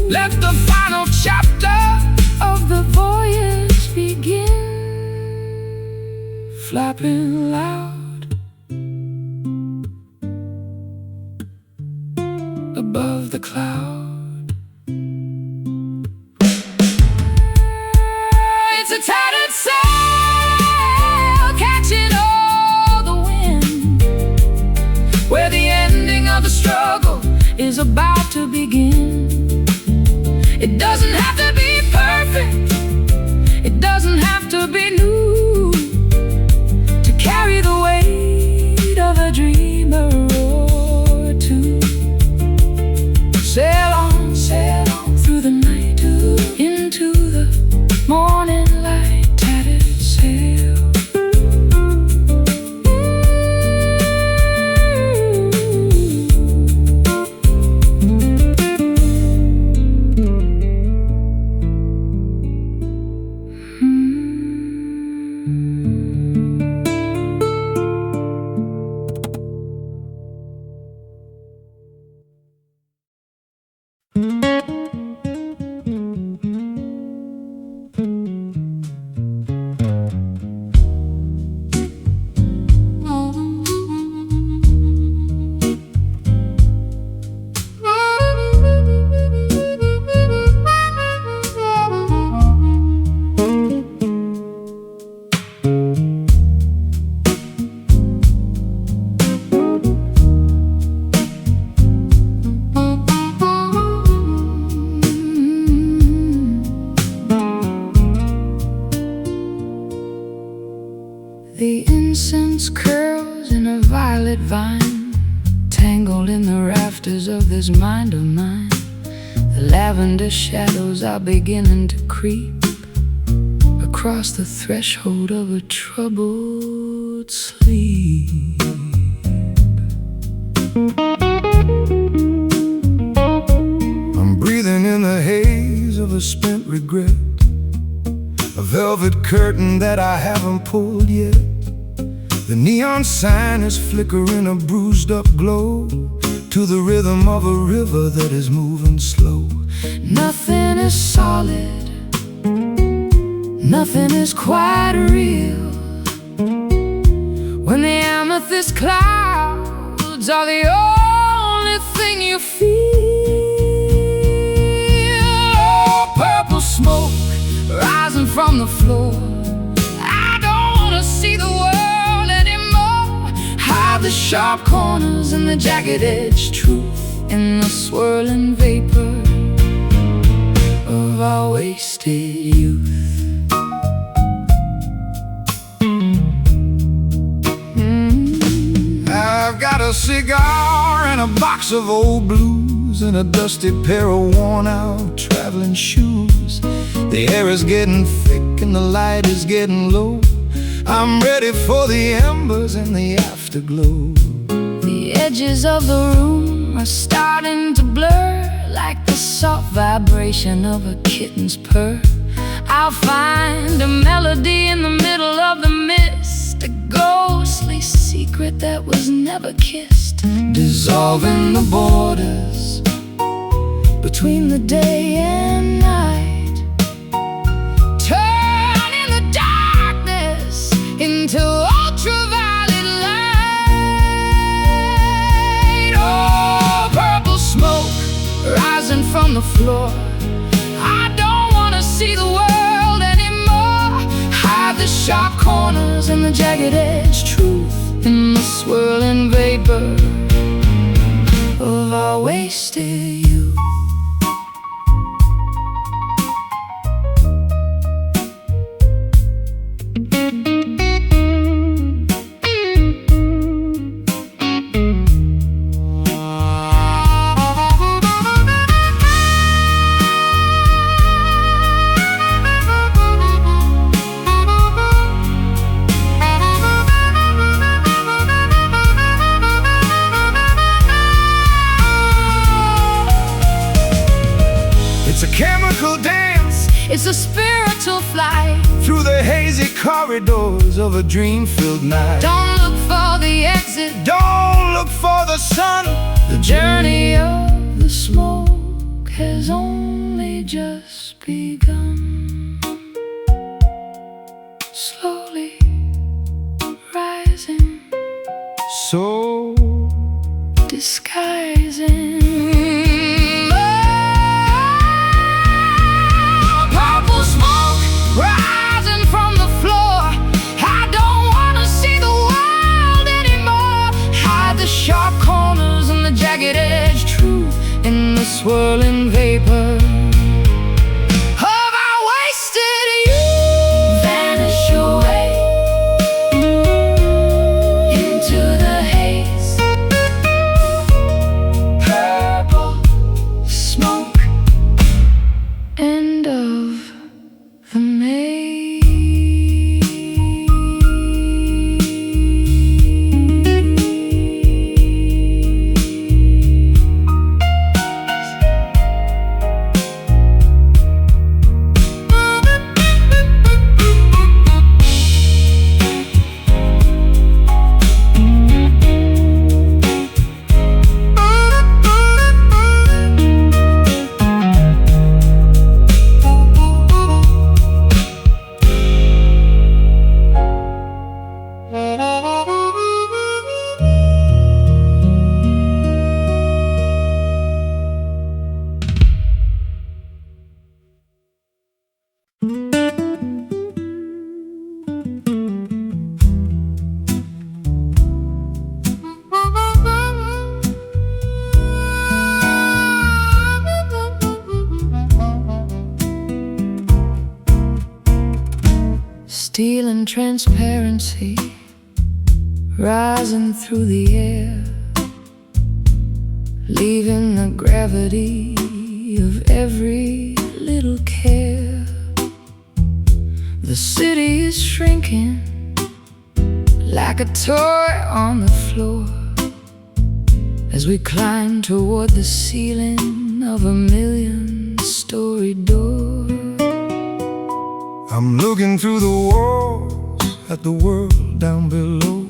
let the final chapter Of the voyage begin. flapping loud above the cloud. It's a tattered sail, catching all the wind, Where the ending of the struggle is about to begin. It doesn't have to be perfect, It doesn't have to be new, to carry the weight of a dreamer or two. Sail on through the night into the morning light, tattered sail. curls in a violet vine, tangled in the rafters of this mind of mine. The lavender shadows are beginning to creep across the threshold of a troubled sleep. I'm breathing in the haze of a spent regret, a velvet curtain that I haven't pulled yet. The neon sign is flickering a bruised up glow to the rhythm of a river that is moving slow. Nothing is solid, nothing is quite real, when the amethyst clouds are the only thing you feel. Oh, purple smoke rising from the floor, I don't wanna see the world anymore. Hide the sharp corners and the jagged-edged truth in the swirling vapor of our wasted youth. I've got a cigar and a box of old blues and a dusty pair of worn-out traveling shoes. The air is getting thick and the light is getting low. I'm ready for the embers and the afterglow. The edges of the room are starting to blur, like the soft vibration of a kitten's purr. I'll find a melody in the middle of the mist, a ghostly secret that was never kissed, dissolving the borders between the day and night, turning the darkness into ultraviolet light. Oh, purple smoke rising from the floor, I don't wanna see the world anymore. Hide the sharp corners and the jagged-edged truth in the swirling vapor of our wasted youth. It's a chemical dance, It's a spiritual flight through the hazy corridors of a dream-filled night. Don't look for the exit, Don't look for the sun. the journey of the smoke has only just begun. Slowly rising, So disguising. Purple smoke rising from the floor, I don't wanna see the world anymore. Hide the sharp corners and the jagged-edged truth in the swirling vapor of our wasted youth. Vanish away into the haze. Purple smoke, end of the maze. Stealing transparency rising through the air, leaving the gravity of every little care. The city is shrinking like a toy on the floor as we climb toward the ceiling of a million-story door. I'm looking through the walls at the world down below,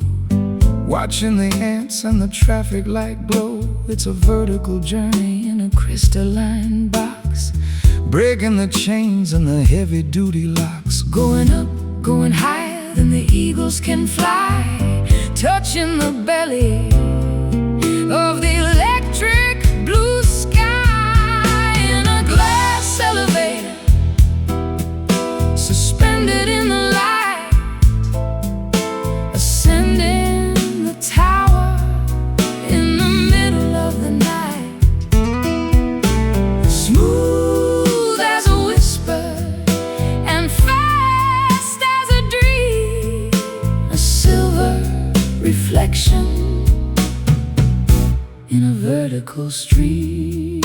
watching the ants and the traffic light glow. It's a vertical journey in a crystalline box, breaking the chains and the heavy-duty locks. Going up, going higher than the eagles can fly, touching the belly of the electric blue sky. In a glass elevator, suspended in the light, ascending the tower in the middle of the night. Smooth as a whisper and fast as a dream, a silver reflection in a vertical stream.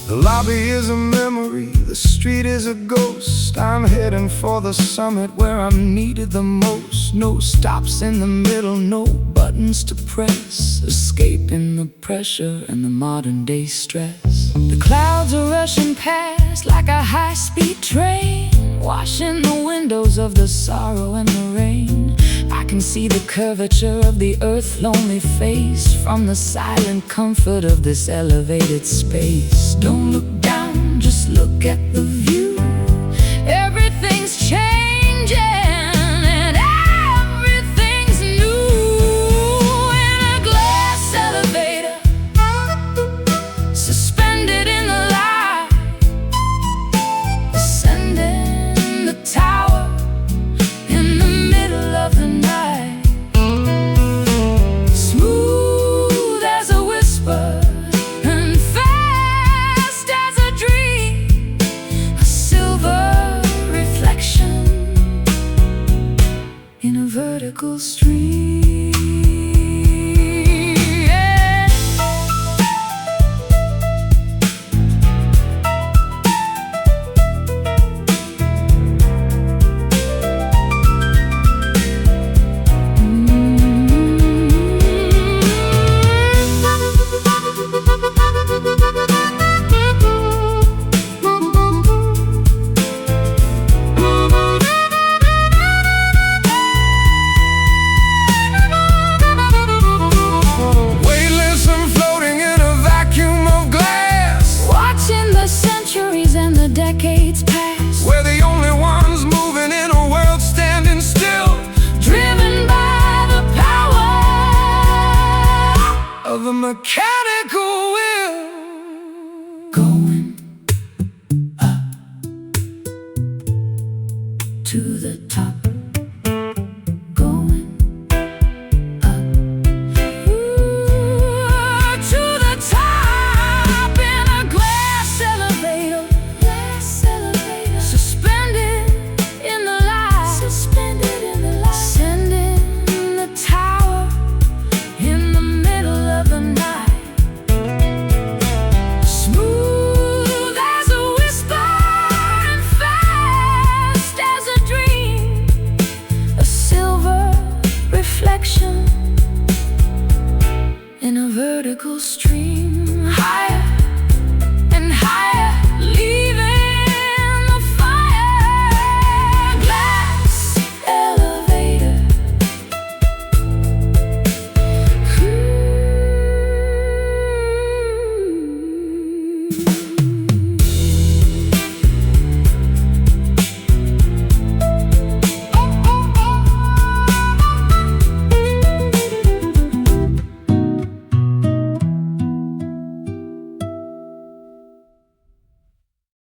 The lobby is a memory, the street is a ghost. I'm heading for the summit where I'm needed the most. No stops in the middle, no buttons to press, escaping the pressure and the modern day stress. The clouds are rushing past like a high-speed train, washing the windows of the sorrow and the rain. I can see the curvature of the earth's lonely face from the silent comfort of this elevated space. Don't look down, just look at the view. Everything's changing and everything's new. In a glass elevator, suspended in the light, ascending the tower in the middle of the night. Smooth as a whisper and fast as a dream, a silver reflection in a vertical stream.